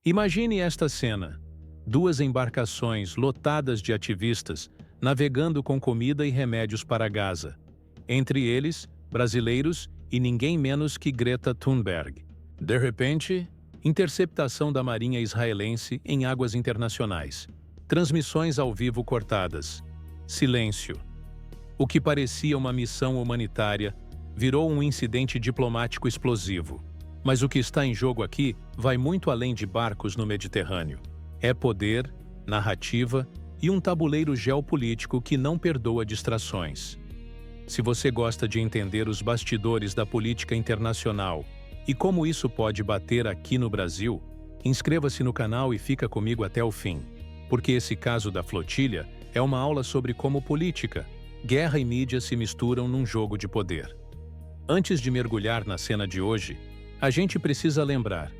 Imagine esta cena: duas embarcações lotadas de ativistas navegando com comida e remédios para Gaza. Entre eles, brasileiros e ninguém menos que Greta Thunberg. De repente, interceptação da Marinha israelense em águas internacionais. Transmissões ao vivo cortadas. Silêncio. O que parecia uma missão humanitária virou um incidente diplomático explosivo. Mas o que está em jogo aqui vai muito além de barcos no Mediterrâneo. É poder, narrativa e um tabuleiro geopolítico que não perdoa distrações. Se você gosta de entender os bastidores da política internacional e como isso pode bater aqui no Brasil, inscreva-se no canal e fica comigo até o fim, porque esse caso da flotilha é uma aula sobre como política, guerra e mídia se misturam num jogo de poder. Antes de mergulhar na cena de hoje, a gente precisa lembrar: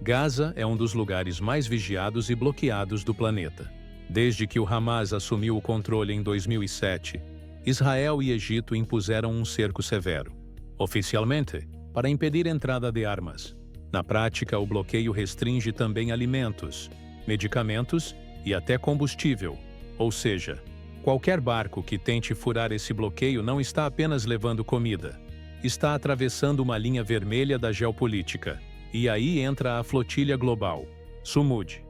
Gaza é um dos lugares mais vigiados e bloqueados do planeta. Desde que o Hamas assumiu o controle em 2007, Israel e Egito impuseram um cerco severo. Oficialmente, para impedir a entrada de armas. Na prática, o bloqueio restringe também alimentos, medicamentos e até combustível. Ou seja, qualquer barco que tente furar esse bloqueio não está apenas levando comida, está atravessando uma linha vermelha da geopolítica. E aí entra a flotilha global, Sumud.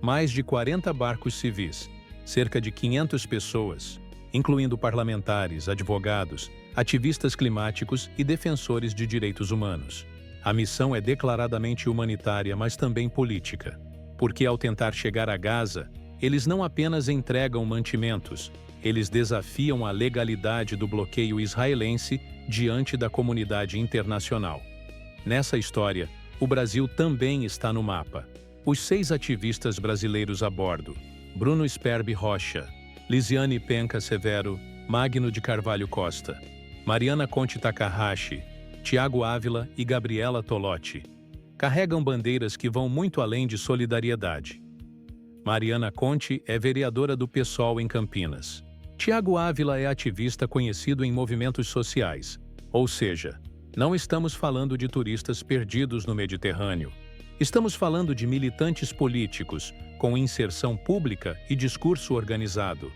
Mais de 40 barcos civis, cerca de 500 pessoas, incluindo parlamentares, advogados, ativistas climáticos e defensores de direitos humanos. A missão é declaradamente humanitária, mas também política. Porque ao tentar chegar a Gaza, eles não apenas entregam mantimentos, eles desafiam a legalidade do bloqueio israelense diante da comunidade internacional. Nessa história, o Brasil também está no mapa. Os 6 ativistas brasileiros a bordo: Bruno Sperbi Rocha, Lisiane Penca Severo, Magno de Carvalho Costa, Mariana Conte Takahashi, Tiago Ávila e Gabriela Tolotti, carregam bandeiras que vão muito além de solidariedade. Mariana Conte é vereadora do PSOL em Campinas. Tiago Ávila é ativista conhecido em movimentos sociais, ou seja, não estamos falando de turistas perdidos no Mediterrâneo. Estamos falando de militantes políticos, com inserção pública e discurso organizado.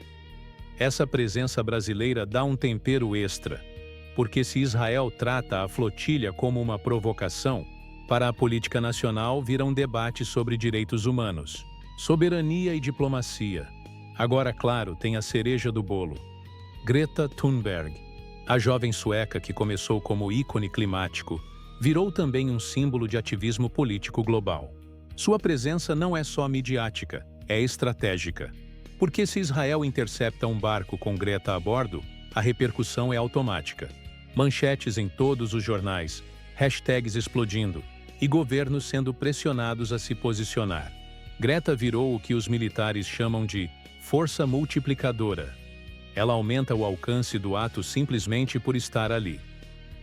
Essa presença brasileira dá um tempero extra, porque se Israel trata a flotilha como uma provocação, para a política nacional vira um debate sobre direitos humanos, soberania e diplomacia. Agora, claro, tem a cereja do bolo: Greta Thunberg. A jovem sueca que começou como ícone climático, virou também um símbolo de ativismo político global. Sua presença não é só midiática, é estratégica. Porque se Israel intercepta um barco com Greta a bordo, a repercussão é automática. Manchetes em todos os jornais, hashtags explodindo e governos sendo pressionados a se posicionar. Greta virou o que os militares chamam de força multiplicadora. Ela aumenta o alcance do ato simplesmente por estar ali.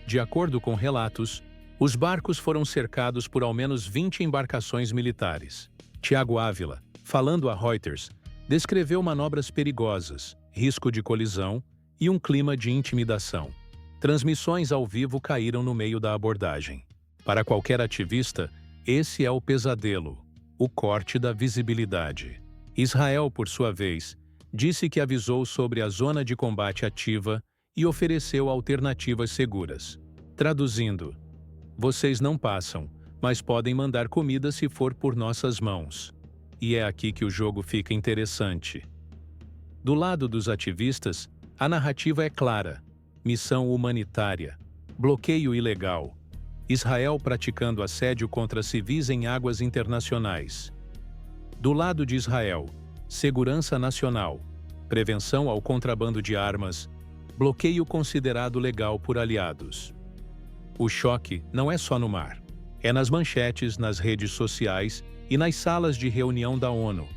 De acordo com relatos, os barcos foram cercados por ao menos 20 embarcações militares. Tiago Ávila, falando a Reuters, descreveu manobras perigosas, risco de colisão e um clima de intimidação. Transmissões ao vivo caíram no meio da abordagem. Para qualquer ativista, esse é o pesadelo, o corte da visibilidade. Israel, por sua vez, disse que avisou sobre a zona de combate ativa e ofereceu alternativas seguras. Traduzindo: vocês não passam, mas podem mandar comida se for por nossas mãos. E é aqui que o jogo fica interessante. Do lado dos ativistas, a narrativa é clara: missão humanitária, bloqueio ilegal, Israel praticando assédio contra civis em águas internacionais. Do lado de Israel, segurança nacional, prevenção ao contrabando de armas, bloqueio considerado legal por aliados. O choque não é só no mar. É nas manchetes, nas redes sociais e nas salas de reunião da ONU.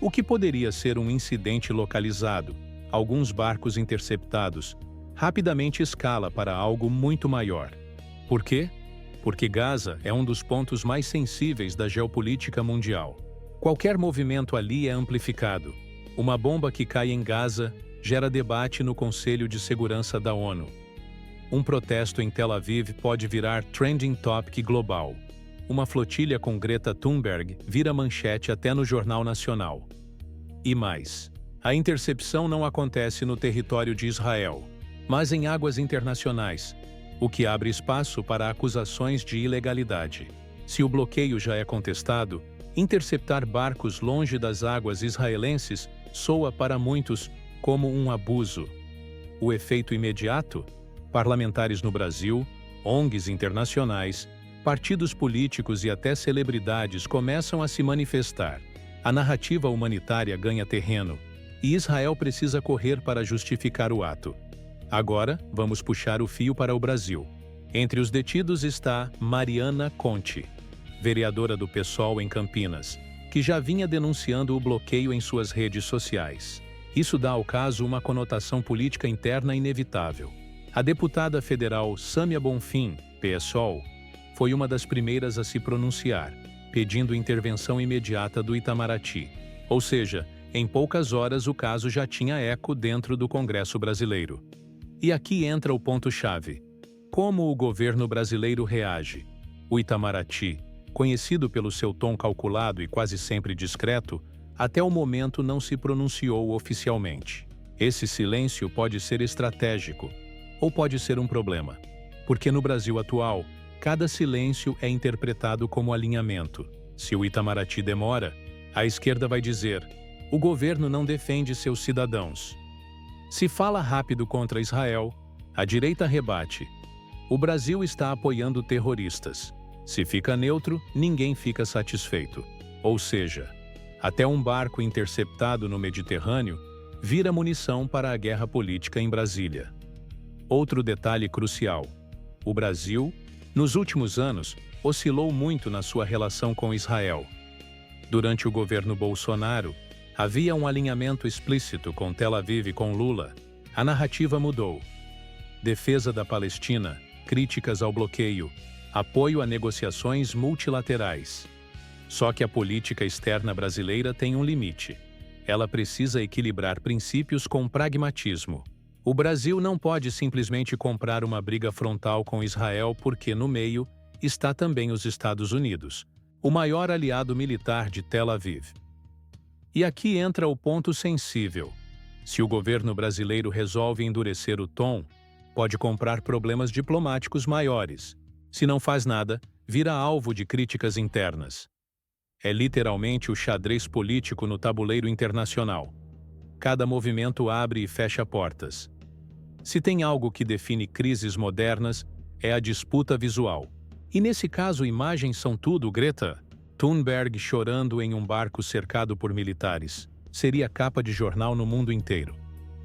O que poderia ser um incidente localizado, alguns barcos interceptados, rapidamente escala para algo muito maior. Por quê? Porque Gaza é um dos pontos mais sensíveis da geopolítica mundial. Qualquer movimento ali é amplificado. Uma bomba que cai em Gaza gera debate no Conselho de Segurança da ONU. Um protesto em Tel Aviv pode virar trending topic global. uma flotilha com Greta Thunberg vira manchete até no Jornal Nacional. E mais, a intercepção não acontece no território de Israel, mas em águas internacionais, o que abre espaço para acusações de ilegalidade. Se o bloqueio já é contestado, interceptar barcos longe das águas israelenses soa para muitos como um abuso. O efeito imediato? Parlamentares no Brasil, ONGs internacionais, partidos políticos e até celebridades começam a se manifestar. A narrativa humanitária ganha terreno, e Israel precisa correr para justificar o ato. Agora, vamos puxar o fio para o Brasil. Entre os detidos está Mariana Conte, vereadora do PSOL em Campinas, que já vinha denunciando o bloqueio em suas redes sociais. Isso dá ao caso uma conotação política interna inevitável. A deputada federal Sâmia Bonfim, PSOL, foi uma das primeiras a se pronunciar, pedindo intervenção imediata do Itamaraty. Ou seja, em poucas horas o caso já tinha eco dentro do Congresso brasileiro. E aqui entra o ponto-chave. Como o governo brasileiro reage? O Itamaraty, conhecido pelo seu tom calculado e quase sempre discreto, até o momento não se pronunciou oficialmente. Esse silêncio pode ser estratégico, ou pode ser um problema, porque no Brasil atual, cada silêncio é interpretado como alinhamento. Se o Itamaraty demora, a esquerda vai dizer: o governo não defende seus cidadãos. Se fala rápido contra Israel, a direita rebate: o Brasil está apoiando terroristas. Se fica neutro, ninguém fica satisfeito. Ou seja, até um barco interceptado no Mediterrâneo vira munição para a guerra política em Brasília. Outro detalhe crucial: o Brasil, nos últimos anos, oscilou muito na sua relação com Israel. Durante o governo Bolsonaro, havia um alinhamento explícito com Tel Aviv e com Lula. A narrativa mudou. Defesa da Palestina, críticas ao bloqueio, apoio a negociações multilaterais. Só que a política externa brasileira tem um limite. Ela precisa equilibrar princípios com pragmatismo. O Brasil não pode simplesmente comprar uma briga frontal com Israel porque, no meio, está também os Estados Unidos, o maior aliado militar de Tel Aviv. E aqui entra o ponto sensível. Se o governo brasileiro resolve endurecer o tom, pode comprar problemas diplomáticos maiores. Se não faz nada, vira alvo de críticas internas. É literalmente o xadrez político no tabuleiro internacional. Cada movimento abre e fecha portas. Se tem algo que define crises modernas, é a disputa visual. E nesse caso, imagens são tudo, Greta Thunberg chorando em um barco cercado por militares. Seria capa de jornal no mundo inteiro.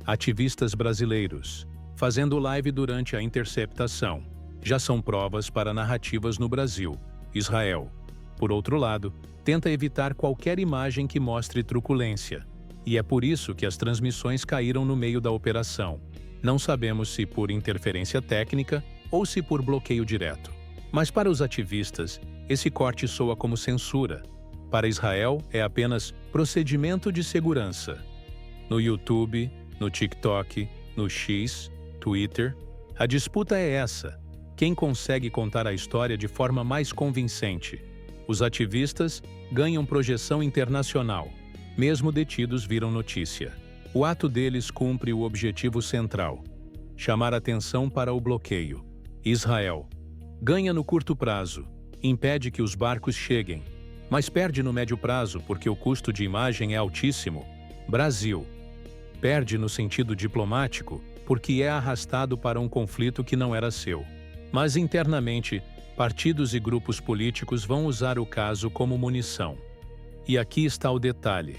Ativistas brasileiros fazendo live durante a interceptação. Já são provas para narrativas no Brasil. Israel, por outro lado, tenta evitar qualquer imagem que mostre truculência. E é por isso que as transmissões caíram no meio da operação. Não sabemos se por interferência técnica ou se por bloqueio direto. Mas para os ativistas, esse corte soa como censura. Para Israel, é apenas procedimento de segurança. No YouTube, no TikTok, no X, Twitter, a disputa é essa. Quem consegue contar a história de forma mais convincente? Os ativistas ganham projeção internacional. Mesmo detidos viram notícia. O ato deles cumpre o objetivo central: chamar atenção para o bloqueio. Israel ganha no curto prazo, impede que os barcos cheguem, mas perde no médio prazo porque o custo de imagem é altíssimo. Brasil perde no sentido diplomático porque é arrastado para um conflito que não era seu. Mas internamente, partidos e grupos políticos vão usar o caso como munição. E aqui está o detalhe: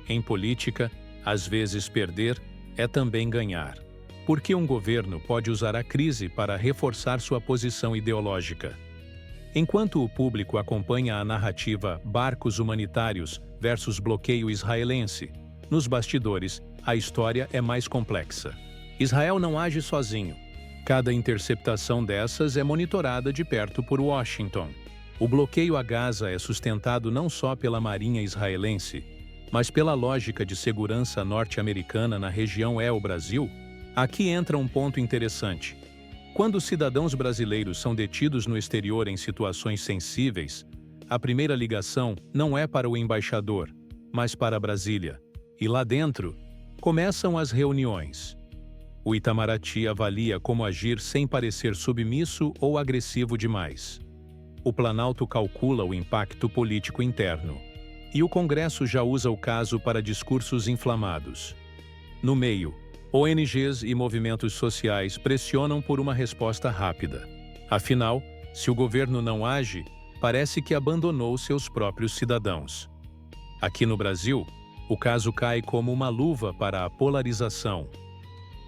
em política, às vezes perder é também ganhar. Porque um governo pode usar a crise para reforçar sua posição ideológica. Enquanto o público acompanha a narrativa barcos humanitários versus bloqueio israelense, nos bastidores, a história é mais complexa. Israel não age sozinho. Cada interceptação dessas é monitorada de perto por Washington. O bloqueio a Gaza é sustentado não só pela Marinha israelense, mas pela lógica de segurança norte-americana na região. É o Brasil? Aqui entra um ponto interessante. Quando os cidadãos brasileiros são detidos no exterior em situações sensíveis, a primeira ligação não é para o embaixador, mas para Brasília. E lá dentro, começam as reuniões. O Itamaraty avalia como agir sem parecer submisso ou agressivo demais. O Planalto calcula o impacto político interno. E o Congresso já usa o caso para discursos inflamados. No meio, ONGs e movimentos sociais pressionam por uma resposta rápida. Afinal, se o governo não age, parece que abandonou seus próprios cidadãos. Aqui no Brasil, o caso cai como uma luva para a polarização.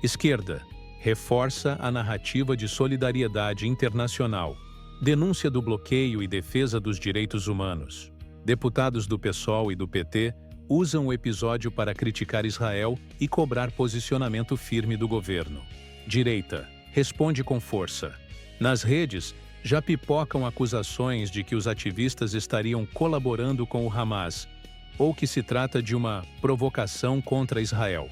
Esquerda, reforça a narrativa de solidariedade internacional, denúncia do bloqueio e defesa dos direitos humanos. Deputados do PSOL e do PT usam o episódio para criticar Israel e cobrar posicionamento firme do governo. Direita, responde com força. Nas redes, já pipocam acusações de que os ativistas estariam colaborando com o Hamas, ou que se trata de uma provocação contra Israel.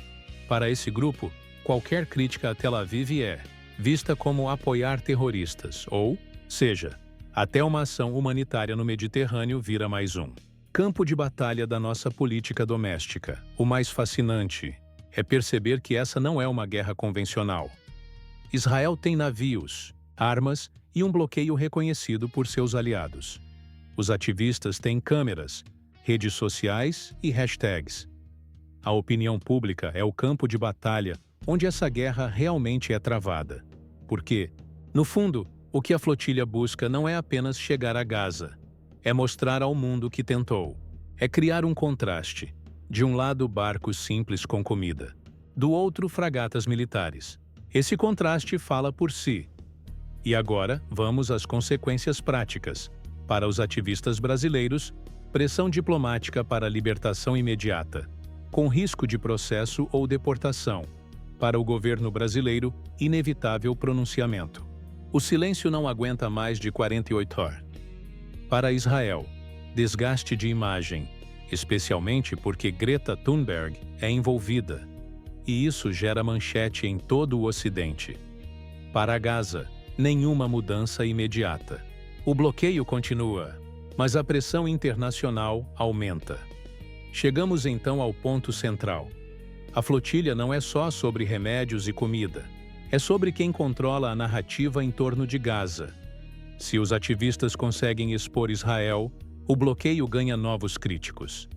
Para esse grupo, qualquer crítica a Tel Aviv é vista como apoiar terroristas, ou seja, até uma ação humanitária no Mediterrâneo vira mais um campo de batalha da nossa política doméstica. O mais fascinante é perceber que essa não é uma guerra convencional. Israel tem navios, armas e um bloqueio reconhecido por seus aliados. Os ativistas têm câmeras, redes sociais e hashtags. A opinião pública é o campo de batalha onde essa guerra realmente é travada. Porque, no fundo, o que a flotilha busca não é apenas chegar a Gaza. É mostrar ao mundo que tentou. É criar um contraste. De um lado, barcos simples com comida. Do outro, fragatas militares. Esse contraste fala por si. E agora, vamos às consequências práticas. Para os ativistas brasileiros, pressão diplomática para a libertação imediata, com risco de processo ou deportação. Para o governo brasileiro, inevitável pronunciamento. O silêncio não aguenta mais de 48 horas. Para Israel, desgaste de imagem, especialmente porque Greta Thunberg é envolvida. E isso gera manchete em todo o Ocidente. Para Gaza, nenhuma mudança imediata. O bloqueio continua, mas a pressão internacional aumenta. Chegamos então ao ponto central. A flotilha não é só sobre remédios e comida. É sobre quem controla a narrativa em torno de Gaza. Se os ativistas conseguem expor Israel, o bloqueio ganha novos críticos.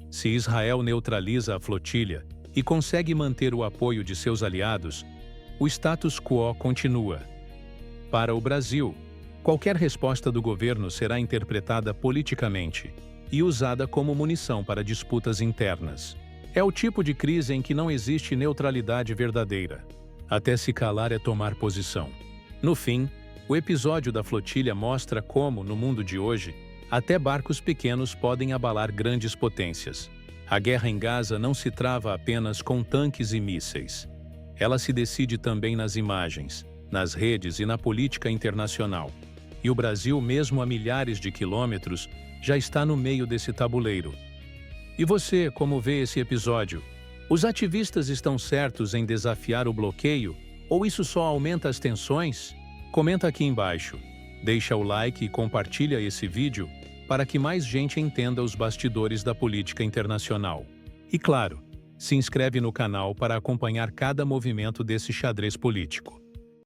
Se Israel neutraliza a flotilha e consegue manter o apoio de seus aliados, o status quo continua. Para o Brasil, qualquer resposta do governo será interpretada politicamente e usada como munição para disputas internas. É o tipo de crise em que não existe neutralidade verdadeira. Até se calar é tomar posição. No fim, o episódio da flotilha mostra como, no mundo de hoje, até barcos pequenos podem abalar grandes potências. A guerra em Gaza não se trava apenas com tanques e mísseis. Ela se decide também nas imagens, nas redes e na política internacional. E o Brasil, mesmo a milhares de quilômetros, já está no meio desse tabuleiro. E você, como vê esse episódio? Os ativistas estão certos em desafiar o bloqueio ou isso só aumenta as tensões? Comenta aqui embaixo, deixa o like e compartilha esse vídeo para que mais gente entenda os bastidores da política internacional. E claro, se inscreve no canal para acompanhar cada movimento desse xadrez político.